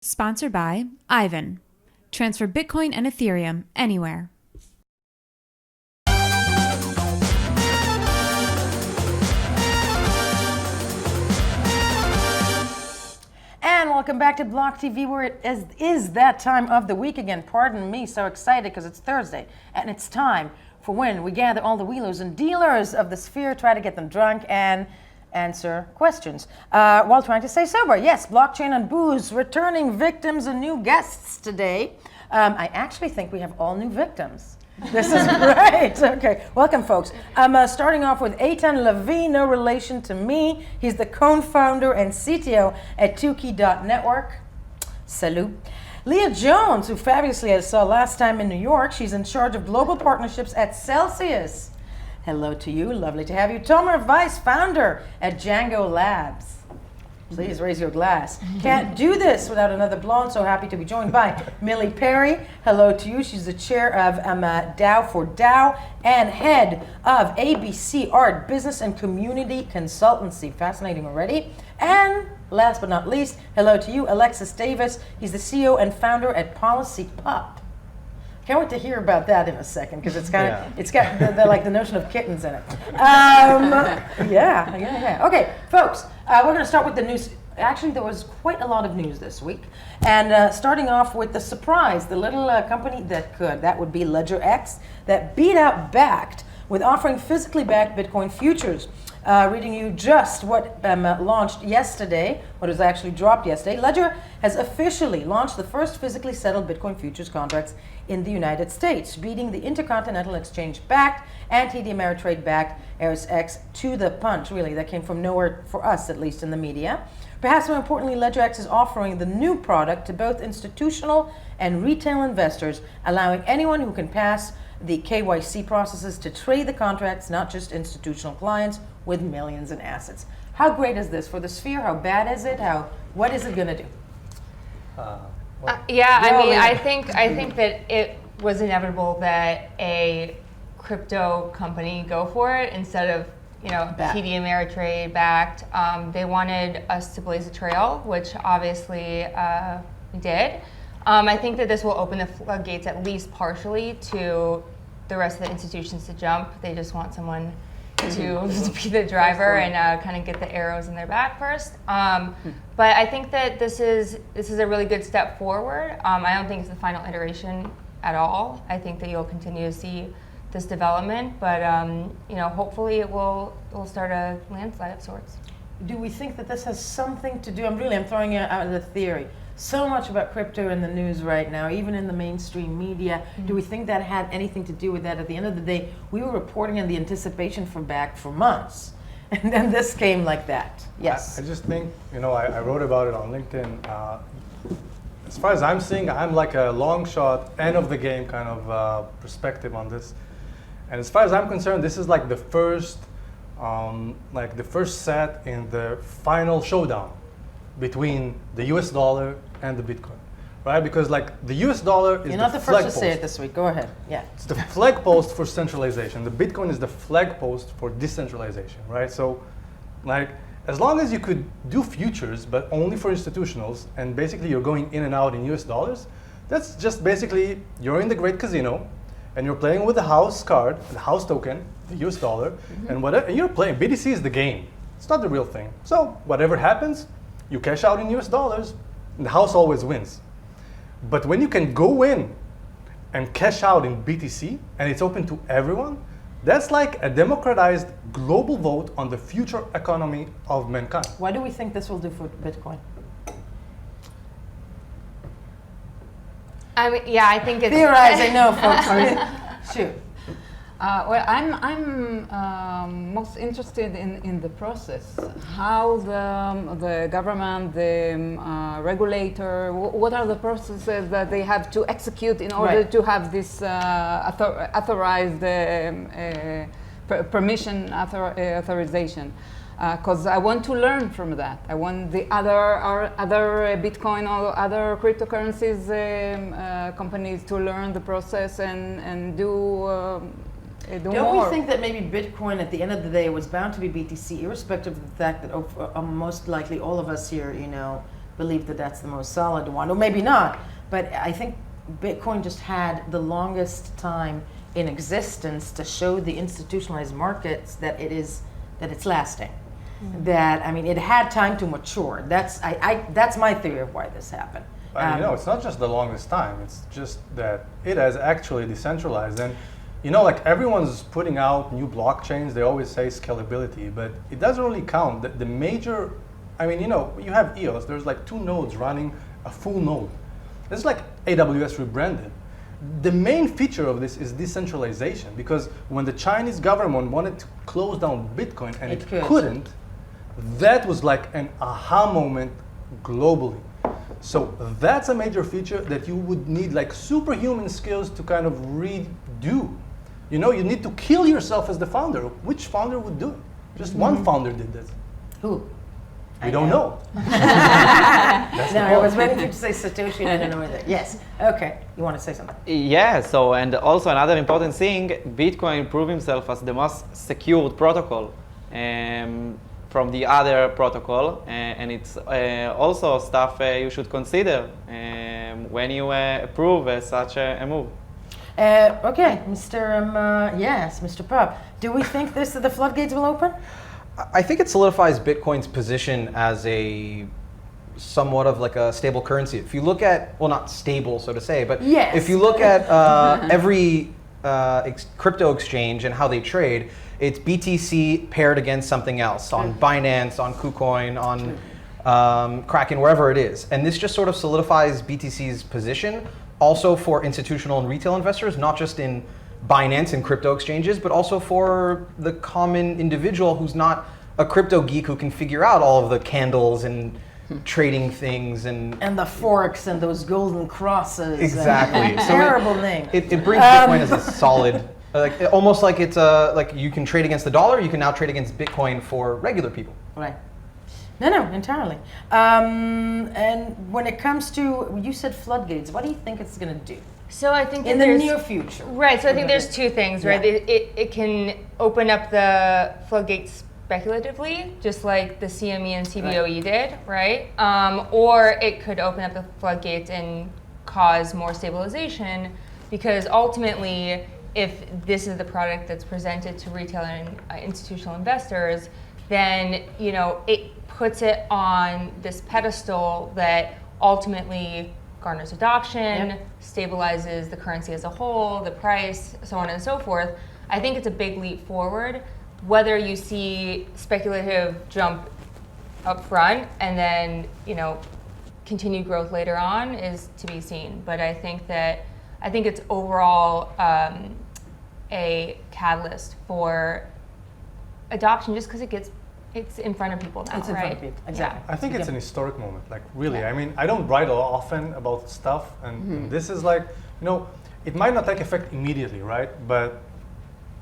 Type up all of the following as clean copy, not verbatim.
Sponsored by Ivan. Transfer Bitcoin and Ethereum anywhere. And welcome back to BLOCKTV, where it is that time of the week again. Pardon me, so excited because it's Thursday. And it's time for when we gather all the wheelers and dealers of the sphere, try to get them drunk and answer questions while trying to stay sober. Yes, blockchain and booze, returning victims and new guests today. I actually think we have all new victims. This is great. Okay, welcome, folks. I'm starting off with Eitan Levy, no relation to me. He's the co-founder and CTO at Tukey.network. Salute. Leah Jones, who fabulously I saw last time in New York. She's in charge of global partnerships at Celsius. Hello to you. Lovely to have you. Tomer Weiss, founder at Django Labs. Please raise your glass. Can't do this without another blonde. So happy to be joined by Millie Perry. Hello to you. She's the chair of Dow for Dow and head of ABC Art Business and Community Consultancy. Fascinating already. And last but not least, hello to you, Alexis Davis. He's the CEO and founder at Policy Pup. Can't wait to hear about that in a second because it's it's got like the notion of kittens in it. Yeah. Okay, folks, we're going to start with the news. Actually, there was quite a lot of news this week, and starting off with the surprise, the little company that would be LegerX, that beat out Backed with offering physically backed Bitcoin futures. Reading you just what launched yesterday, what was actually dropped yesterday. Ledger has officially launched the first physically settled Bitcoin futures contracts in the United States, beating the Intercontinental Exchange backed and TD Ameritrade backed LegerX to the punch. Really, that came from nowhere for us, at least in the media. Perhaps more importantly, LegerX is offering the new product to both institutional and retail investors, allowing anyone who can pass the KYC processes to trade the contracts, not just institutional clients with millions in assets. How great is this for the sphere? How bad is it? What is it going to do? I think that it was inevitable that a crypto company go for it instead of TD Ameritrade backed. They wanted us to blaze a trail, which obviously we did. I think that this will open the floodgates at least partially to the rest of the institutions to jump. They just want someone to be the driver and kind of get the arrows in their back first. But I think that this is a really good step forward. I don't think it's the final iteration at all. I think that you'll continue to see this development, but hopefully it will start a landslide of sorts. Do we think that this has something to do? I'm throwing out the theory. So much about crypto in the news right now, even in the mainstream media. Mm-hmm. Do we think that had anything to do with that? At the end of the day, we were reporting on the anticipation for Backed for months, and then this came like that. Yes. I just think, I wrote about it on LinkedIn. As far as I'm seeing, I'm like a long shot, end of the game kind of perspective on this. And as far as I'm concerned, this is like the first set in the final showdown between the US dollar and the Bitcoin, right? Because the US dollar is You're not the first to say it this week. Go ahead. Yeah. It's the flag post for centralization. The Bitcoin is the flag post for decentralization, right? So, as long as you could do futures, but only for institutionals, and basically you're going in and out in US dollars, that's just basically you're in the great casino, and you're playing with the house card, the house token, the US dollar, and you're playing. BTC is the game. It's not the real thing. So whatever happens, you cash out in US dollars, and the house always wins. But when you can go in and cash out in BTC, and it's open to everyone, that's like a democratized global vote on the future economy of mankind. What do we think this will do for Bitcoin? I think it's... Theorize, I know, folks. Shoot. Well, I'm most interested in the process. How the government, the regulator, what are the processes that they have to execute in order to have this authorized authorization? Because I want to learn from that. I want the other Bitcoin or other cryptocurrencies companies to learn the process and do. Don't we think that maybe Bitcoin at the end of the day was bound to be BTC, irrespective of the fact that most likely all of us here, believe that that's the most solid one, or maybe not. But I think Bitcoin just had the longest time in existence to show the institutionalized markets that it's lasting. That, I mean, it had time to mature. That's my theory of why this happened. It's not just the longest time. It's just that it has actually decentralized. And like everyone's putting out new blockchains. They always say scalability, but it doesn't really count. The major, you have EOS. There's like 2 nodes running a full node. It's like AWS rebranded. The main feature of this is decentralization, because when the Chinese government wanted to close down Bitcoin and it couldn't, that was like an aha moment globally. So that's a major feature that you would need like superhuman skills to kind of redo. You need to kill yourself as the founder. Which founder would do it? Just one founder did this. Who? We don't know. No, I was waiting for you to say Satoshi and I don't know either. Yes. Okay. You want to say something? Yeah, so, and also another important thing, Bitcoin proved himself as the most secured protocol from the other protocol, and it's also stuff you should consider when you approve such a move. Okay, Mr. Pop, do we think the floodgates will open? I think it solidifies Bitcoin's position as a somewhat of like a stable currency. If you look at, well, not stable, so to say, but yes. If you look at every crypto exchange and how they trade, it's BTC paired against something else on Binance, on KuCoin, on Kraken, wherever it is. And this just sort of solidifies BTC's position also for institutional and retail investors, not just in Binance and crypto exchanges, but also for the common individual who's not a crypto geek who can figure out all of the candles and trading things and the forks and those golden crosses. Exactly. So terrible name. It brings Bitcoin as a solid, almost like it's like you can trade against the dollar, you can now trade against Bitcoin for regular people. Right. No, entirely. And when it comes to, you said floodgates, what do you think it's going to do? So I think in the near future. Right, so I think there's 2 things, right? Yeah. It can open up the floodgates speculatively, just like the CME and CBOE did, right? Or it could open up the floodgates and cause more stabilization, because ultimately, if this is the product that's presented to retail and institutional investors, then it puts it on this pedestal that ultimately garners adoption, stabilizes the currency as a whole, the price, so on and so forth. I think it's a big leap forward. Whether you see speculative jump up front and then, continued growth later on is to be seen. But I think it's overall a catalyst for adoption, just because it's in front of people now, It's in front of people, exactly. I think it's an historic moment, like really. I mean, I don't write often about stuff, and this is like, it might not take effect immediately, right? But,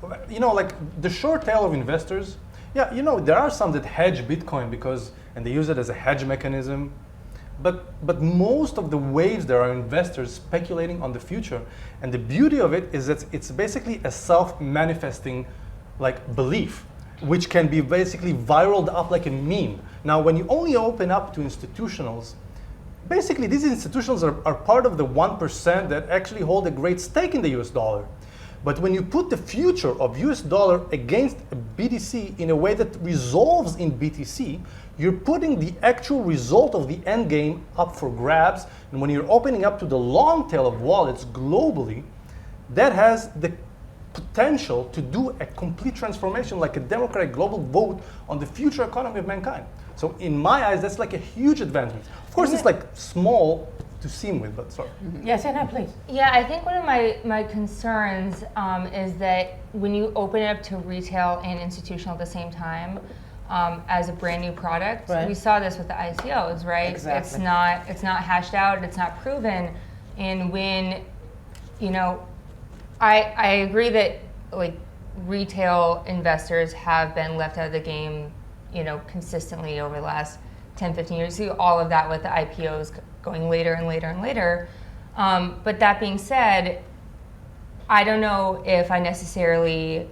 like the short tail of investors, there are some that hedge Bitcoin and they use it as a hedge mechanism. But most of the waves, there are investors speculating on the future. And the beauty of it is that it's basically a self-manifesting like belief, which can be basically viraled up like a meme. Now, when you only open up to institutionals, basically these institutionals are part of the 1% that actually hold a great stake in the US dollar. But when you put the future of US dollar against a BTC in a way that resolves in BTC, you're putting the actual result of the end game up for grabs. And when you're opening up to the long tail of wallets globally, that has the potential to do a complete transformation, like a democratic global vote on the future economy of mankind. So in my eyes, that's like a huge advancement. Of course, it's like small to seem with, but sorry. Yes, please. Yeah, I think one of my concerns is that when you open it up to retail and institutional at the same time, as a brand new product, we saw this with the ICOs, right? Exactly. It's not hashed out, it's not proven, and when, I agree that like retail investors have been left out of the game, consistently over the last 10, 15 years. You see all of that with the IPOs going later and later and later. But that being said, I don't know if I necessarily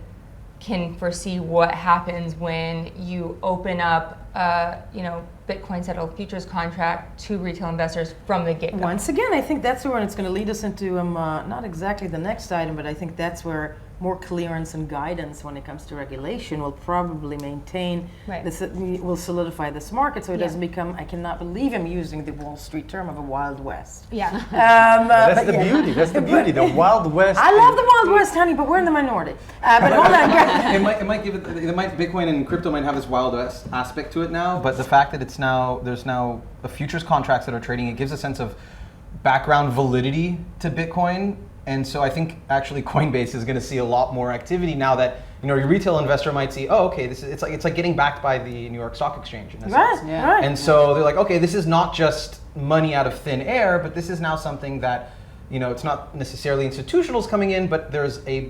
can foresee what happens when you open up Bitcoin settled futures contract to retail investors from the get-go. Once again, I think that's where it's going to lead us into not exactly the next item, but I think that's where more clearance and guidance when it comes to regulation will probably maintain, Right. will solidify this market so it doesn't become, I cannot believe I'm using the Wall Street term of a Wild West. Yeah. That's the beauty. That's the beauty. The Wild West. I love the Wild West, honey, but we're in the minority. But hold on, guys. Bitcoin and crypto might have this Wild West aspect to it now, but the fact that there's now futures contracts that are trading, it gives a sense of background validity to Bitcoin. And so I think actually Coinbase is going to see a lot more activity now that your retail investor might see, oh, okay, it's like getting backed by the New York Stock Exchange in a sense. Right. And so they're like, okay, this is not just money out of thin air, but this is now something that it's not necessarily institutionals coming in, but there's a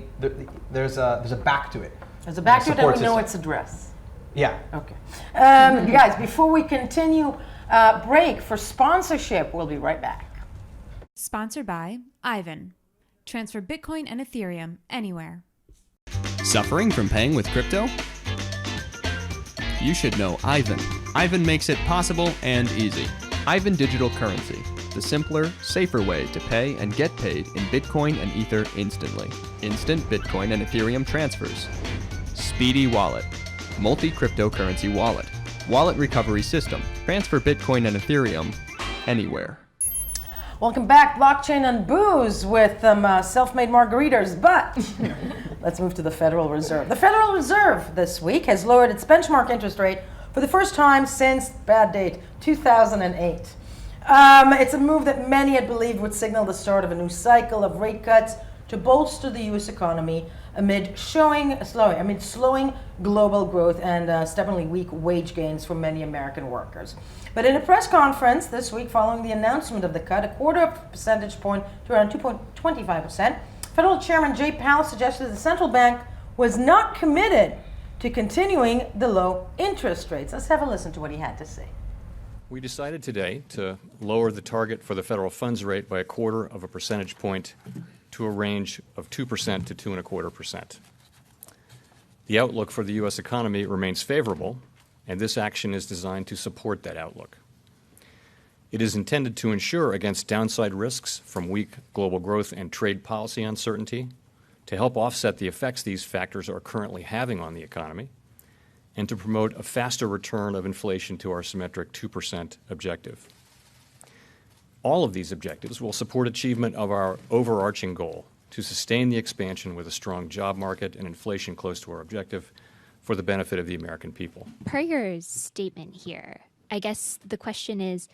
back to it. There's a back to it, and we know system. its address. Yeah. Okay. Guys, before we continue, break for sponsorship. We'll be right back. Sponsored by Ivan. Transfer Bitcoin and Ethereum anywhere. Suffering from paying with crypto? You should know Ivan. Ivan makes it possible and easy. Ivan Digital Currency, the simpler, safer way to pay and get paid in Bitcoin and Ether instantly. Instant Bitcoin and Ethereum transfers. Speedy wallet. Multi-cryptocurrency wallet. Wallet recovery system. Transfer Bitcoin and Ethereum anywhere. Welcome back, Blockchain and Booze with self-made margaritas, but let's move to the Federal Reserve. The Federal Reserve this week has lowered its benchmark interest rate for the first time since, bad date, 2008. It's a move that many had believed would signal the start of a new cycle of rate cuts to bolster the U.S. economy amid slowing global growth and stubbornly weak wage gains for many American workers. But in a press conference this week following the announcement of the cut, a quarter of a percentage point to around 2.25%, Federal Chairman Jay Powell suggested the central bank was not committed to continuing the low interest rates. Let's have a listen to what he had to say. We decided today to lower the target for the federal funds rate by a quarter of a percentage point to a range of 2% to 2.25%. The outlook for the U.S. economy remains favorable, and this action is designed to support that outlook. It is intended to ensure against downside risks from weak global growth and trade policy uncertainty, to help offset the effects these factors are currently having on the economy, and to promote a faster return of inflation to our symmetric 2% objective. All of these objectives will support achievement of our overarching goal to sustain the expansion with a strong job market and inflation close to our objective for the benefit of the American people. Per your statement here, I guess the question is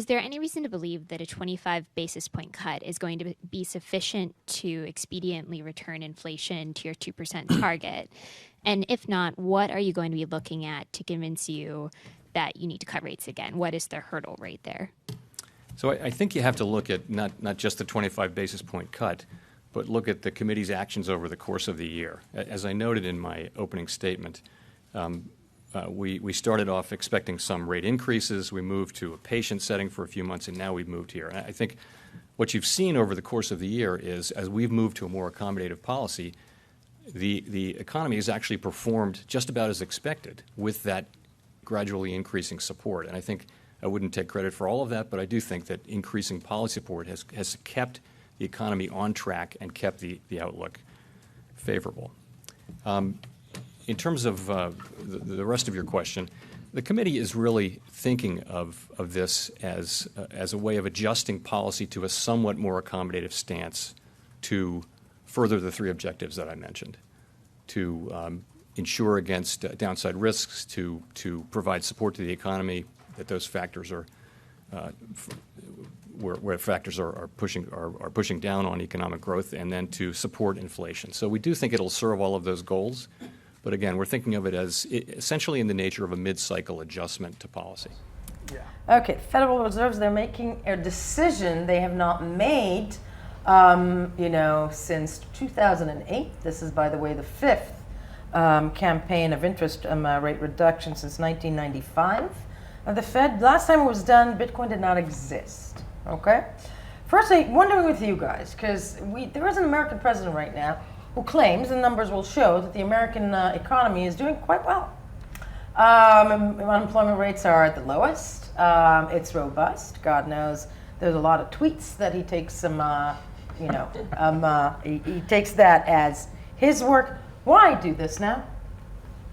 there any reason to believe that a 25 basis point cut is going to be sufficient to expediently return inflation to your 2% target? And if not, what are you going to be looking at to convince you that you need to cut rates again? What is the hurdle rate there? So I think you have to look at not just the 25 basis point cut, but look at the committee's actions over the course of the year. As I noted in my opening statement, we started off expecting some rate increases. We moved to a patient setting for a few months, and now we've moved here. And I think what you've seen over the course of the year is, as we've moved to a more accommodative policy, the economy has actually performed just about as expected with that gradually increasing support. And I think I wouldn't take credit for all of that, but I do think that increasing policy support has kept the economy on track and kept the outlook favorable. In terms of the rest of your question, the committee is really thinking of this as a way of adjusting policy to a somewhat more accommodative stance to further the three objectives that I mentioned, to ensure against downside risks, to provide support to the economy, that those factors are where factors are pushing down on economic growth, and then to support inflation. So we do think it'll serve all of those goals. But again, we're thinking of it as essentially in the nature of a mid-cycle adjustment to policy. Yeah. Okay, Federal Reserves, they're making a decision they have not made, since 2008. This is, by the way, the fifth campaign of interest rate reduction since 1995 of the Fed. Last time it was done, Bitcoin did not exist. Okay. Firstly, wondering with you guys, because there is an American president right now who claims, and numbers will show, that the American economy is doing quite well. Unemployment rates are at the lowest. It's robust. God knows there's a lot of tweets that he takes some, he takes that as his work. Why do this now?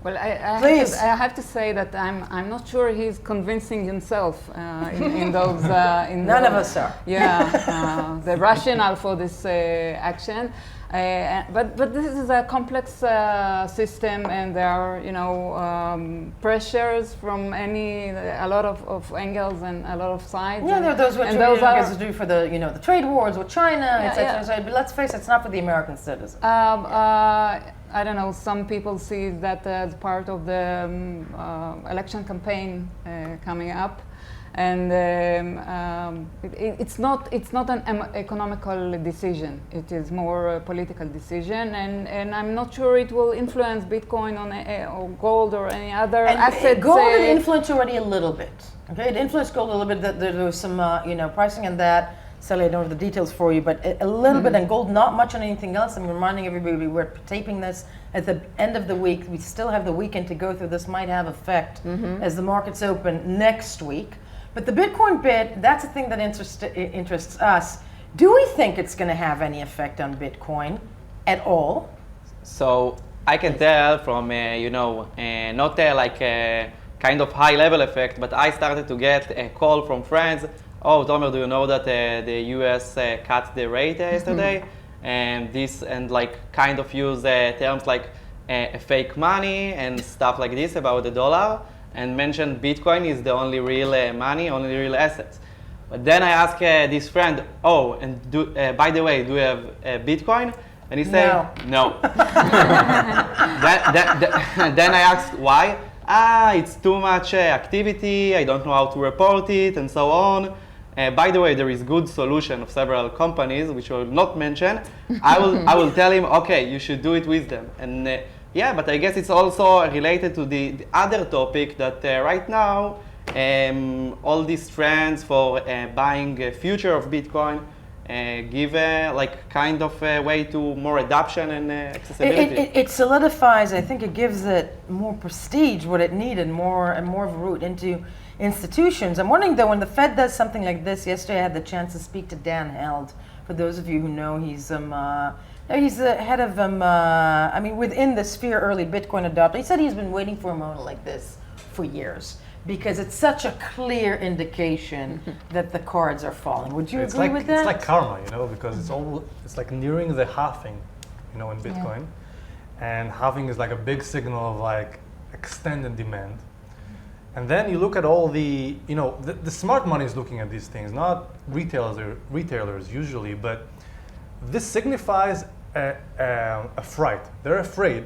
Well, Please. I have to say that I'm not sure he's convincing himself in those. None of us are. Yeah, the rationale for this action. But this is a complex system, and there are pressures from a lot of angles and a lot of sides. Yeah, there are those which and those are to do for the the trade wars with China, etc. yeah. So, but let's face it, it's not for the American citizen. I don't know, some people see that as part of the election campaign coming up. And it's not an economical decision. It is more a political decision, and I'm not sure it will influence Bitcoin or gold or any other asset. Gold it influenced already a little bit. Okay, it influenced gold a little bit. That there was some pricing in that. Sally, I don't have the details for you, but a little bit on gold, not much on anything else. I'm reminding everybody we're taping this at the end of the week. We still have the weekend to go through. This might have effect as the markets open next week. But the Bitcoin bit, that's the thing that interests us. Do we think it's going to have any effect on Bitcoin at all? So I can tell from, not like a kind of high level effect, but I started to get a call from friends. Oh, Tomer, do you know that the US cut the rate yesterday? And like kind of use terms like fake money and stuff like this about the dollar, and mentioned Bitcoin is the only real money, only real assets. But then I asked this friend, oh, and by the way, do you have Bitcoin? And he said, no. Then I asked why. It's too much activity, I don't know how to report it, and so on. By the way, there is good solution of several companies, which I will not mention. I will tell him, okay, you should do it with them. And but I guess it's also related to the other topic that right now, all these trends for buying a future of Bitcoin give like kind of a way to more adoption and accessibility. It solidifies, I think it gives it more prestige, what it needed, more and more of a route into institutions. I'm wondering though, when the Fed does something like this, yesterday I had the chance to speak to Dan Held. For those of you who know, he's the head of within the sphere early Bitcoin adopter. He said he's been waiting for a moment like this for years because it's such a clear indication that the cards are falling. Would you agree with that? It's like karma, because it's like nearing the halving, in Bitcoin, and halving is like a big signal of like extended demand. And then you look at all the smart money is looking at these things, not retailers usually, but this signifies a fright. They're afraid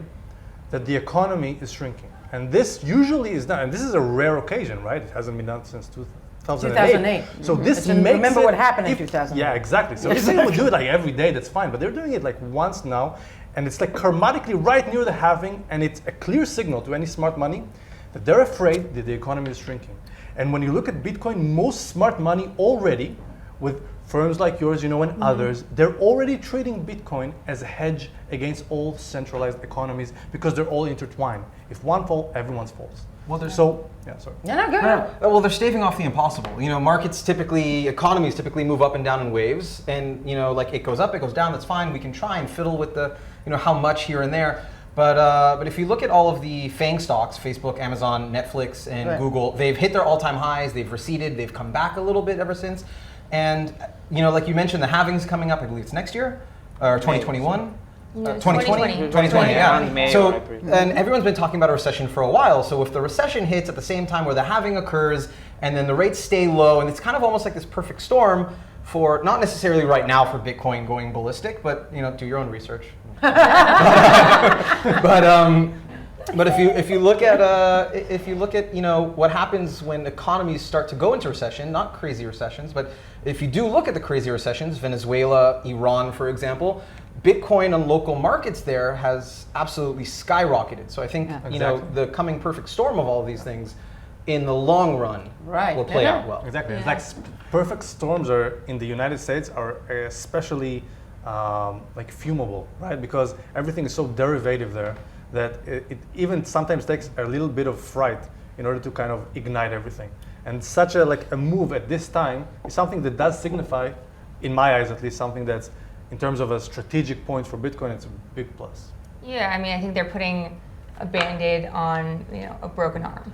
that the economy is shrinking. And this usually is done, and this is a rare occasion, right? It hasn't been done since 2008. So this makes remember what happened in 2008. Yeah, exactly. So if they would do it like every day, that's fine. But they're doing it like once now, and it's like karmatically right near the halving, and it's a clear signal to any smart money that they're afraid that the economy is shrinking. And when you look at Bitcoin, most smart money already, with firms like yours, and others, they're already trading Bitcoin as a hedge against all centralized economies because they're all intertwined. If one falls, everyone's falls. Well, there's No, go ahead. Well, they're staving off the impossible. Economies typically move up and down in waves, and like it goes up, it goes down. That's fine. We can try and fiddle with the, how much here and there. But if you look at all of the FANG stocks, Facebook, Amazon, Netflix, and Google, they've hit their all-time highs. They've receded. They've come back a little bit ever since. And like you mentioned, the halving's coming up. I believe it's next year or 2021. 2020, yeah. So, and everyone's been talking about a recession for a while. So if the recession hits at the same time where the halving occurs, and then the rates stay low, and it's kind of almost like this perfect storm for, not necessarily right now for Bitcoin going ballistic, but do your own research. But if you look at what happens when economies start to go into recession, not crazy recessions, but if you do look at the crazy recessions, Venezuela, Iran, for example, Bitcoin on local markets there has absolutely skyrocketed. So I think the coming perfect storm of all of these things in the long run will play out well. Exactly. Yeah. It's like perfect storms are in the United States are especially like fumable, right? Because everything is so derivative there that it even sometimes takes a little bit of fright in order to kind of ignite everything. And such a move at this time is something that does signify, in my eyes at least, something that's, in terms of a strategic point for Bitcoin, it's a big plus. Yeah, I mean, I think they're putting a Band-Aid on, a broken arm.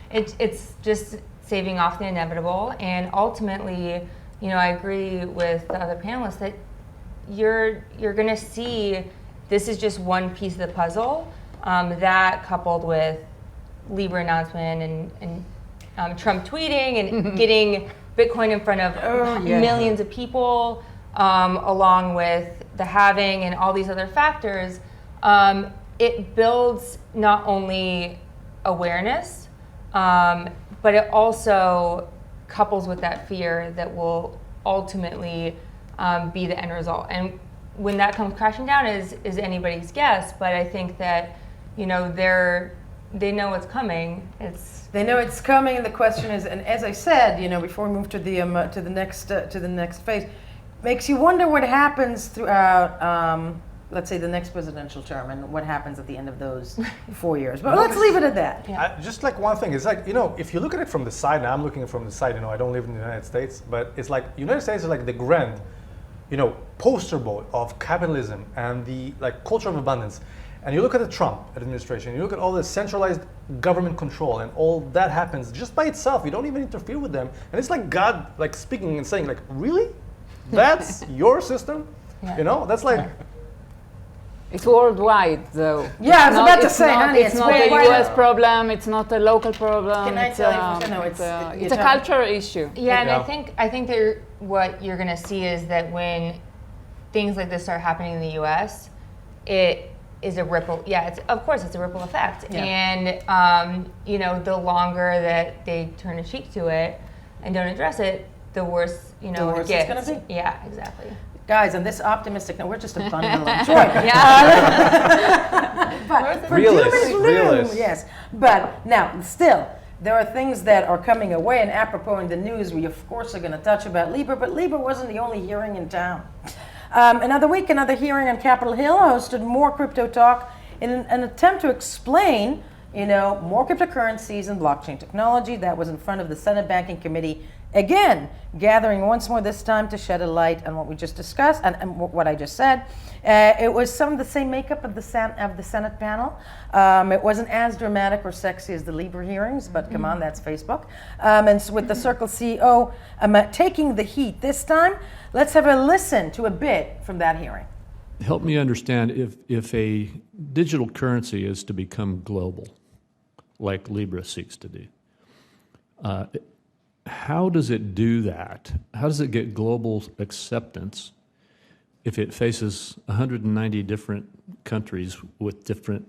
It's just saving off the inevitable, and ultimately, I agree with the other panelists that you're going to see this is just one piece of the puzzle. That coupled with Libra announcement and Trump tweeting and getting Bitcoin in front of millions of people, along with the halving and all these other factors, it builds not only awareness, but it also couples with that fear that will ultimately be the end result. And when that comes crashing down is anybody's guess, but I think that they know it's coming. They know it's coming, and the question is, and as I said, before we move to the next phase, makes you wonder what happens throughout, let's say, the next presidential term, and what happens at the end of those 4 years. But let's leave it at that. Yeah. Just like one thing, it's like, if you look at it from the side, and I'm looking at it from the side, I don't live in the United States, but it's like, United States is like the grand, poster boy of capitalism and the culture of abundance. And you look at the Trump administration, you look at all the centralized government control, and all that happens just by itself. You don't even interfere with them. And it's like God speaking and saying, really? That's your system? Yeah. That's like... It's worldwide, though. Yeah, I was about to say, honey, it's not a U.S. problem. It's not a local problem. Can I tell you? It's a cultural issue. Yeah, and I think that what you're going to see is that when things like this start happening in the U.S., it is a ripple. Yeah, of course it's a ripple effect. Yeah. And the longer that they turn a cheek to it and don't address it, the worse the worse it gets. It's going to be. Yeah, exactly. Guys, on this optimistic note, we're just a bundle of joy. But Realist. Yes. But now, still, there are things that are coming away, and apropos in the news, we of course are going to touch about Libra, but Libra wasn't the only hearing in town. Another week, another hearing on Capitol Hill hosted more crypto talk in an attempt to explain, more cryptocurrencies and blockchain technology. That was in front of the Senate Banking Committee. Again, gathering once more this time to shed a light on what we just discussed and what I just said. It was some of the same makeup of the Senate panel. It wasn't as dramatic or sexy as the Libra hearings, but come on, that's Facebook. And so with the Circle CEO taking the heat this time, let's have a listen to a bit from that hearing. Help me understand, if a digital currency is to become global, like Libra seeks to do, how does it do that? How does it get global acceptance if it faces 190 different countries with different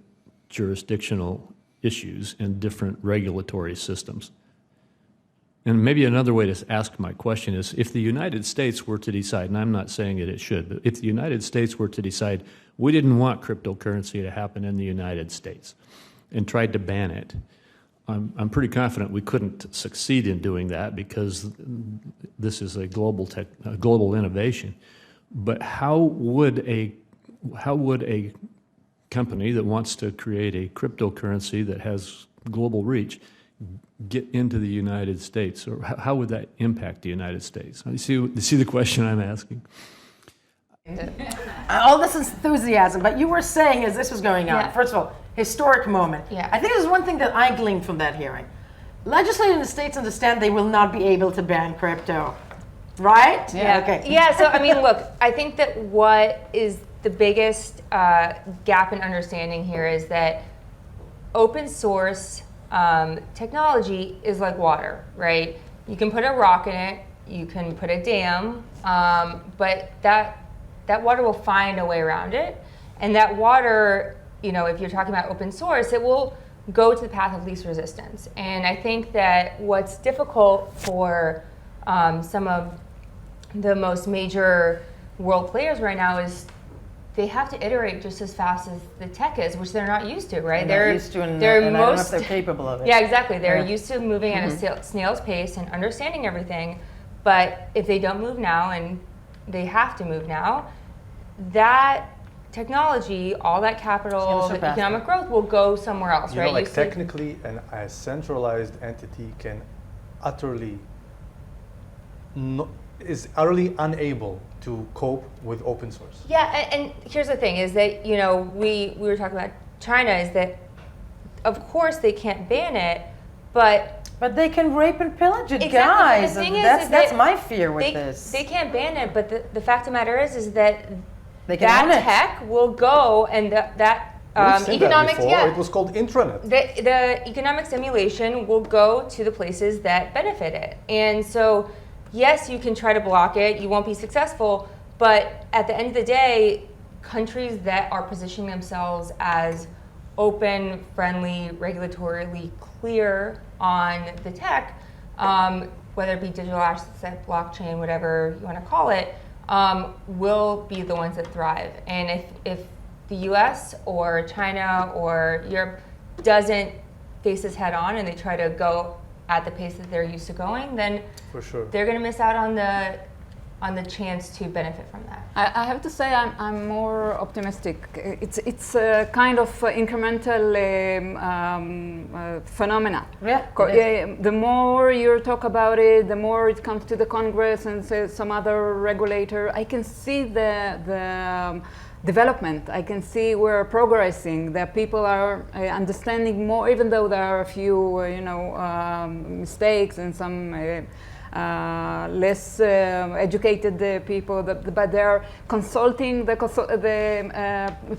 jurisdictional issues and different regulatory systems? And maybe another way to ask my question is, if the United States were to decide, and I'm not saying that it should, but if the United States were to decide we didn't want cryptocurrency to happen in the United States and tried to ban it, I'm pretty confident we couldn't succeed in doing that because this is a global innovation. But how would a company that wants to create a cryptocurrency that has global reach get into the United States, or how would that impact the United States? You see the question I'm asking? All this enthusiasm, but you were saying as this was going on, first of all, historic moment. Yeah. I think there's one thing that I gleaned from that hearing. Legislators in the states understand they will not be able to ban crypto, right? Yeah. Okay. Yeah, so I mean, look, I think that what is the biggest gap in understanding here is that open source technology is like water, right? You can put a rock in it, you can put a dam, but that water will find a way around it. And that water, if you're talking about open source, it will go to the path of least resistance. And I think that what's difficult for some of the most major world players right now is they have to iterate just as fast as the tech is, which they're not used to, right? They're used to, and I don't know if they're capable of it. Yeah, exactly. They're used to moving at a snail's pace and understanding everything. But if they don't move now, and they have to move now, that technology, all that capital, It's the gonna surpass economic growth will go somewhere else, You right? know, like You see- technically, a centralized entity can utterly is utterly unable to cope with open source. Yeah, and here's the thing: is that we were talking about China. Is that of course they can't ban it, but But they can rape and pillage it, Exactly, but guys. the thing is That's that my fear with they, this. they can't ban it. But the fact of the matter is that They can own that it. tech will go, and that We've seen that economics, before. yeah, It was called intranet. the economic simulation will go to the places that benefit it. And so, yes, you can try to block it. You won't be successful. But at the end of the day, countries that are positioning themselves as open, friendly, regulatorily clear on the tech, whether it be digital asset, blockchain, whatever you want to call it, will be the ones that thrive. And if the US or China or Europe doesn't face this head on and they try to go at the pace that they're used to going, then For sure. they're going to miss out on the chance to benefit from that. I have to say I'm more optimistic. It's a kind of incremental phenomena. Yeah, The more you talk about it, the more it comes to the Congress and some other regulator. I can see the development. I can see we're progressing. That people are understanding more, even though there are a few mistakes and some less educated people, but they're consulting the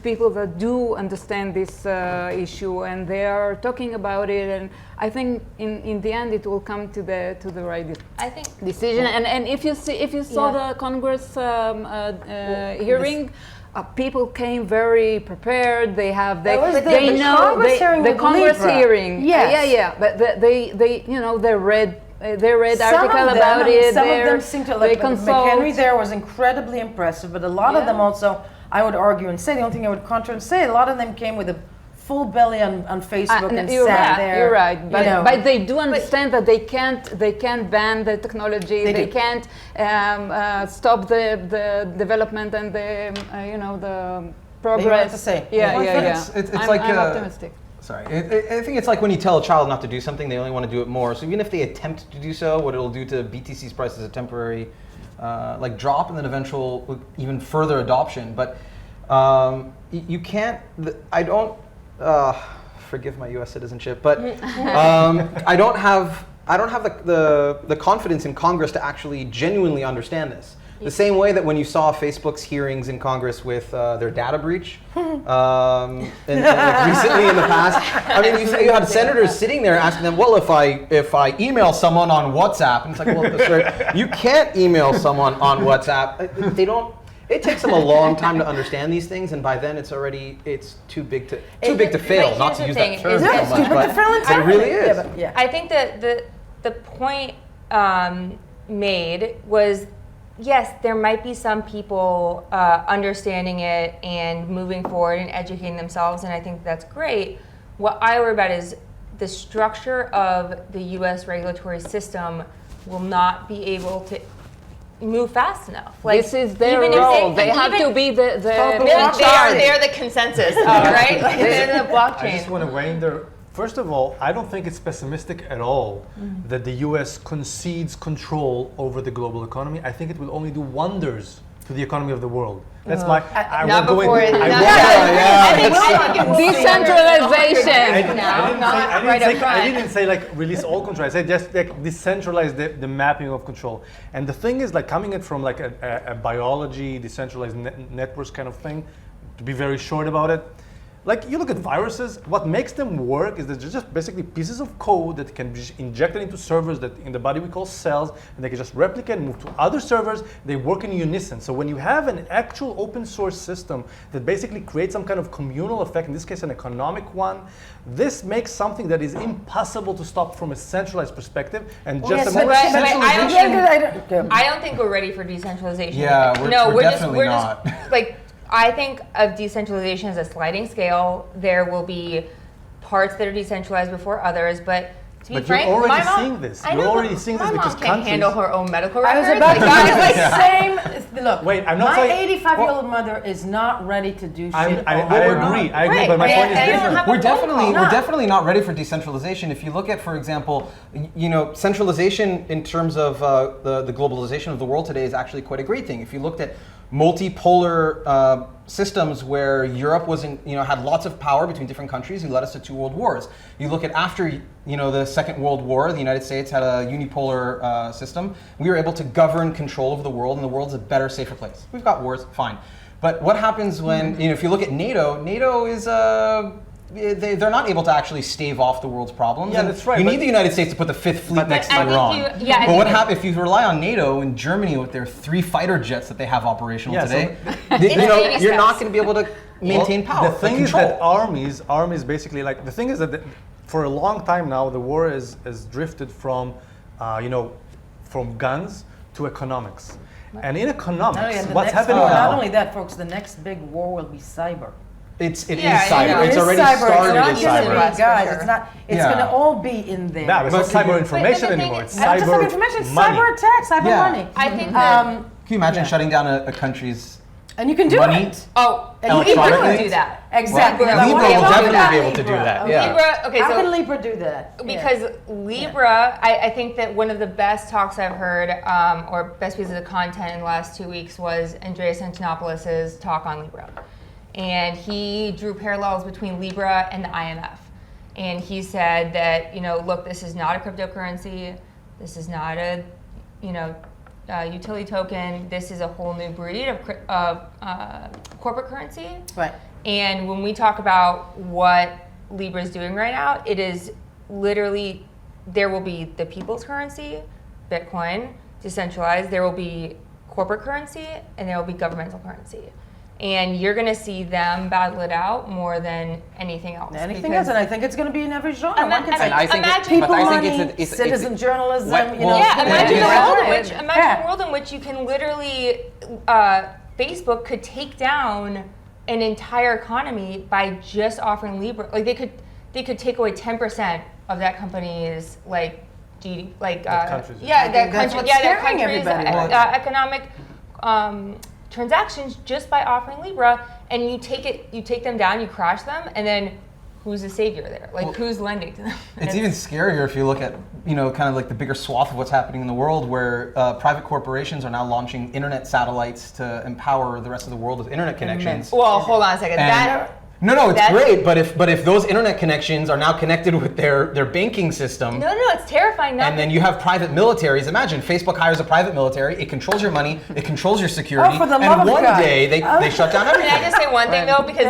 people that do understand this issue, and they are talking about it. And I think in the end it will come to the right decision. And if you saw the Congress hearing. People came very prepared. They know the Congress Libra. hearing. Yes. Yeah. But they read Some article of them, about it. Some of them seem to they like consult. McHenry there was incredibly impressive, but a lot of them also, I would argue and say, the only thing I would counter and say, a lot of them came with a full belly on Facebook and You're sat right, there. You're right, but they do understand that they can't ban the technology. They can't stop the development and the progress. To say. Yeah. It's I'm like optimistic. Sorry, I think it's like when you tell a child not to do something, they only want to do it more. So even if they attempt to do so, what it'll do to BTC's price is a temporary drop and then eventual even further adoption. But you can't. I don't. Forgive my U.S. citizenship, but I don't have the confidence in Congress to actually genuinely understand this. The same way that when you saw Facebook's hearings in Congress with their data breach, and recently in the past, I mean, you had senators sitting there asking them, well, if I email someone on WhatsApp, and it's like, well, sir, you can't email someone on WhatsApp. They don't. It takes them a long time to understand these things, and by then it's too big to fail. Not to use that term so much, but it really is. I think that the point made was, yes, there might be some people understanding it and moving forward and educating themselves, and I think that's great. What I worry about is the structure of the U.S. regulatory system will not be able to move fast enough. This is their role. They have to be the they're the consensus, right? Like they're the blockchain. I just want to weigh in there. First of all, I don't think it's pessimistic at all that the U.S. concedes control over the global economy. I think it will only do wonders to the economy of the world. That's my. Decentralization. I didn't say like release all control. I said just like decentralize the mapping of control. And the thing is, like, coming in from like a biology decentralized networks kind of thing, to be very short about it. Like, you look at viruses, what makes them work is that they're just basically pieces of code that can be injected into servers that in the body we call cells, and they can just replicate and move to other servers. They work in unison. So when you have an actual open source system that basically creates some kind of communal effect, in this case an economic one, this makes something that is impossible to stop from a centralized perspective. And just I don't think we're ready for decentralization. Yeah, we're definitely not. Just, like, I think of decentralization as a sliding scale. There will be parts that are decentralized before others, but To be But frank, you're my already mom, seeing this. I You're know, already but seeing this my because mom can't countries. handle her own medical I was records. about to God, say like, the same. Look, Wait, I'm not my saying- 85-year-old mother is not ready to do shit. I on her own. agree. I agree, Right. but my They- point is they don't different. have a We're phone definitely call. we're definitely not ready for decentralization. If you look at, for example, centralization in terms of the globalization of the world today is actually quite a great thing. If you looked at multipolar systems where Europe had lots of power between different countries, it led us to 2 world wars. You look at after the Second World War, the United States had a unipolar system. We were able to govern control of the world, and the world's a better, safer place. We've got wars, fine. But what happens when, if you look at NATO is they're not able to actually stave off the world's problems. Yeah, And that's right, You but- need the United States to put the 5th Fleet next to I think Iran. you- yeah, I but think what you- happens if you rely on NATO and Germany with their 3 fighter jets that they have operational Yeah, so- today? It's baby You're not steps. going to be able to maintain power. The thing is that armies basically the thing is that for a long time now the war has drifted from from guns to economics, and in economics, Oh, yeah, the what's next happening war, now? Not only that, folks, the next big war will be cyber. It is Yeah, cyber. yeah. It's It is already cyber. started It's in not just cyber. That's for guys. sure. It's not. It's Yeah. going to all be in there. Yeah, but it's not cyber information the thing anymore. is- It's Not just cyber cyber information. It's money. cyber attacks, cyber Yeah. money. I think that. Can you imagine shutting down a country's And you can do money? it. Oh, And Libra electronically? can do that. Exactly. Libra Now, will what Libra are you will talking definitely about, be able to do Libra? that. Okay. Yeah. Libra. Okay, How so can Libra do that? because Libra, I think that one of the best talks I've heard, or best pieces of content in the last 2 weeks, was Andreas Antonopoulos' talk on Libra. And he drew parallels between Libra and the IMF. And he said that, look, this is not a cryptocurrency. This is not a, utility token. This is a whole new breed of corporate currency. Right. And when we talk about what Libra is doing right now, it is literally, there will be the people's currency, Bitcoin, decentralized, there will be corporate currency, and there will be governmental currency. And you're going to see them battle it out more than anything else. Anything else, and I think it's going to be in every genre. Ima- One can say and I think it- people but I think money, it's citizen journalism. What- You know, Yeah, imagine Yeah. a world in which Yeah. a world in which you can literally Facebook could take down an entire economy by just offering Libra. Like they could take away 10% of that company's country's yeah, that that's country, what's yeah, that scaring country's everybody. economic transactions just by offering Libra, and you take them down, you crash them, and then who's the savior there? Who's lending to them? It's even scarier if you look at, kind of like the bigger swath of what's happening in the world, where private corporations are now launching internet satellites to empower the rest of the world with internet connections. Well, hold on a second. And- No, it's that's- great, but if those internet connections are now connected with their banking system, No, it's terrifying. and then you have private militaries. Imagine Facebook hires a private military. It controls your money. It controls your security. Oh, for the and love of one God. day they shut down everything. Can I just say one thing though? Because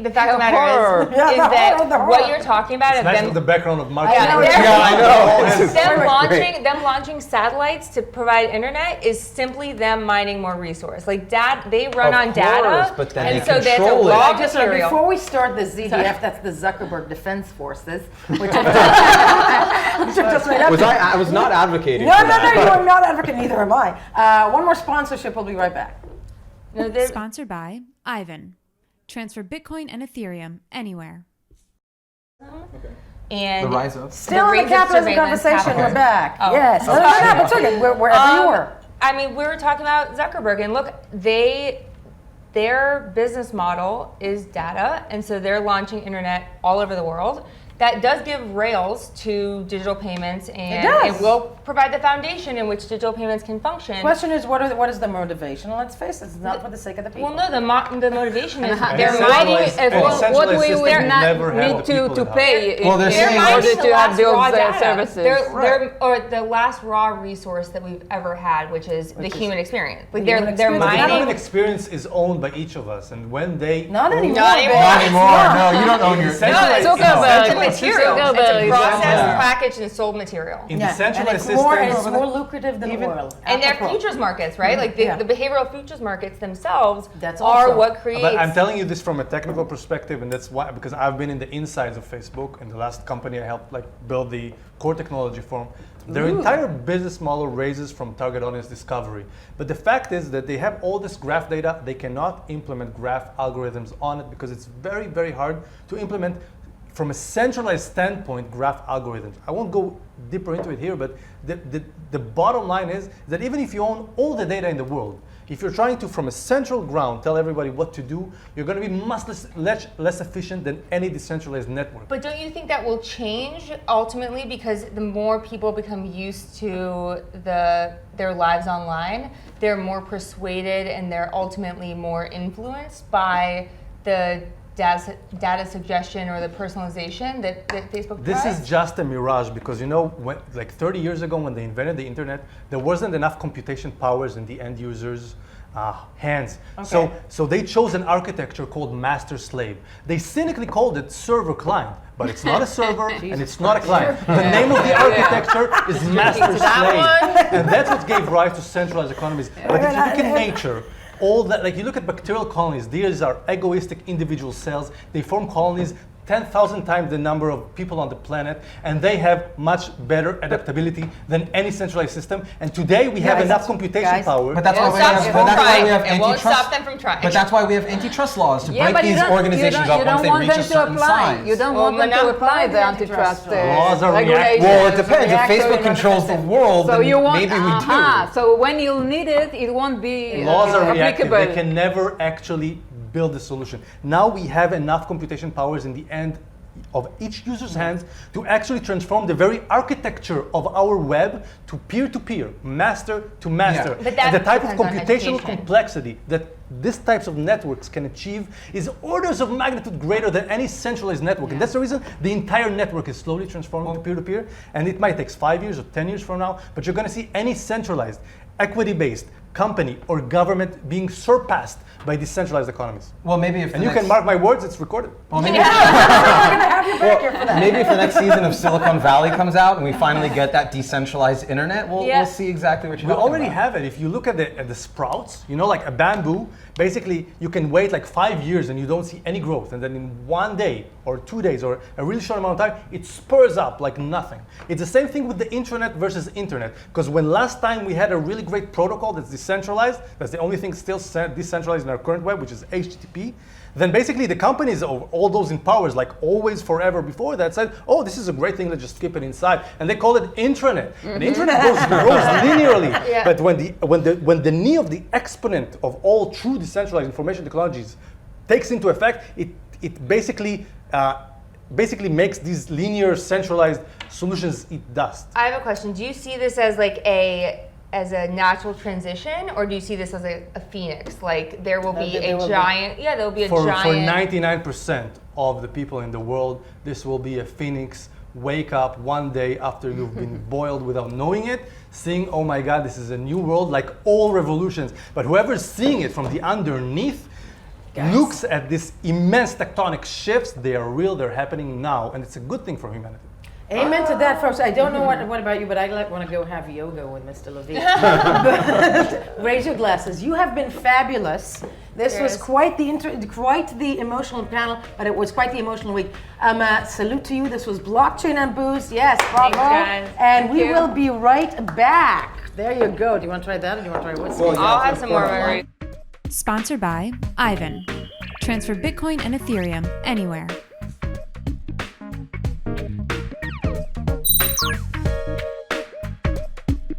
the fact of the matter horror. is Yeah, the that horror, the what horror. you're talking about It's of nice them, with the background of Mark. yeah, I know. This is great. them launching satellites to provide internet is simply them mining more resource. Like they run Of on data, course, but then and they so that's a control it. raw I just material. before we start the ZDF, that's the Zuckerberg Defense Forces, which I've just made up. I was not advocating No, for no, that. no, you are not advocate, neither am I. One more sponsorship, we'll be right back. No, they're- Sponsored by Ivan. Transfer Bitcoin and Ethereum anywhere. and The rise of. Still in the rate of capitalism surveillance conversation, we're capitalism. back. Oh. Yes, no, but it's okay, wherever you were. I mean, we were talking about Zuckerberg, and look, their business model is data, and so they're launching internet all over the world. That does give rails to digital payments, and does. it will provide the foundation in which digital payments can function. Question is, what is the motivation? Let's face it, it's not for the sake of the people. Well, no, the motivation is And they're mining mining. as well, what we would system not never had need the people to in-house. pay Well, they're in saying- They're order mining to have those raw data. services. Or the last raw resource that we've ever had, which is the human experience. Like human they're experience. The human mining. experience is owned by each of us, and when they Not anymore. Not anymore. babe. Not anymore. No, you don't own your. No, it's Decentralized- a Zuckerberg. material. It's a Zuckerberg. processed, Yeah. packaged, and sold material. in Yeah, and decentralized it's systems. more lucrative than oil. And they're Apropos. futures markets, right? Like Yeah. the behavioral futures markets themselves That's are also- what creates. But I'm telling you this from a technical perspective, and that's why, because I've been in the insides of Facebook. In the last company I helped build the core technology for, their entire business model raises from target audience discovery. But the fact is that they have all this graph data. They cannot implement graph algorithms on it because it's very, very hard to implement from a centralized standpoint, graph algorithms. I won't go deeper into it here, but the bottom line is that even if you own all the data in the world, if you're trying to, from a central ground, tell everybody what to do, you're going to be much less efficient than any decentralized network. But don't you think that will change ultimately, because the more people become used to their lives online, they're more persuaded and they're ultimately more influenced by the data suggestion or the personalization that Facebook This provides? is just a mirage, because when, like 30 years ago when they invented the internet, there wasn't enough computation powers in the end users' hands. Okay. So they chose an architecture called master-slave. They cynically called it server-client, but it's not a server and it's not a client. The name of the architecture is master-slave. And that's what gave rise to centralized economies. But if you look in nature, all that, like you look at bacterial colonies, these are egoistic individual cells. They form colonies 10,000 times the number of people on the planet, and they have much better adaptability than any centralized system. And today we have enough computation power. But that's It won't why we have It won't antitrust. stop them from trying. But that's why we have antitrust laws to break but you these don't- organizations you up once they want reach them a to certain apply. size. You don't Well, want them to monopoly apply the antitrust antitrust laws are regulations. Well, it depends. If Reactive Facebook and controls the unprotected. world, So then you want, maybe we do. So when you'll need it, it won't be Laws are reactive. applicable. They can never actually build a solution. Now we have enough computation powers in the end of each user's hands to actually transform the very architecture of our web to peer-to-peer, master to master. But that And the type of depends on computational education. complexity that these types of networks can achieve is orders of magnitude greater than any centralized network. And that's the reason the entire network is slowly transforming to peer-to-peer. And it might take 5 years or 10 years from now, but you're going to see any centralized, equity-based company or government being surpassed by decentralized economies. Well, maybe if And you can mark my words, it's recorded. Well, maybe, We're gonna have you back here for that. maybe if the next season of Silicon Valley comes out and we finally get that decentralized internet, we'll see exactly what you're We talking already about. have it. If you look at the sprouts, like a bamboo, basically you can wait like 5 years and you don't see any growth. And then in 1 day or 2 days or a really short amount of time, it spurs up like nothing. It's the same thing with the internet versus internet. Because when last time we had a really great protocol that's decentralized, that's the only thing still decentralized in our current web, which is HTTP, then basically the companies of all those in powers, like always forever before that, said, oh, this is a great thing, let's just keep it inside. And they call it intranet. And the internet grows linearly. Yeah. But when the knee of the exponent of all true decentralized information technologies takes into effect, it basically makes these linear centralized solutions eat dust. I have a question. Do you see this as like a natural transition, or do you see this as a phoenix? Like there will be there a will giant. Yeah, there will be a For giant. 99% of the people in the world, this will be a phoenix. Wake up one day after you've been boiled without knowing it, seeing, oh my God, this is a new world, like all revolutions. But whoever's seeing it from the underneath looks at these immense tectonic shifts. They are real, they're happening now, and it's a good thing for humanity. Amen to that, folks. I don't know what about you, but I want to go have yoga with Mr. Levine. But raise your glasses. You have been fabulous. This was quite the emotional panel, but it was quite the emotional week. Salute to you. This was Blockchain and Booze. Yes, bravo. Thanks, guys. And Thank we you. will be right back. There you go. Do you want to try that, or do you want to try whiskey? I'll have some more margaritas. Sponsored by Ivan. Transfer Bitcoin and Ethereum anywhere.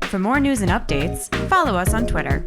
For more news and updates, follow us on Twitter.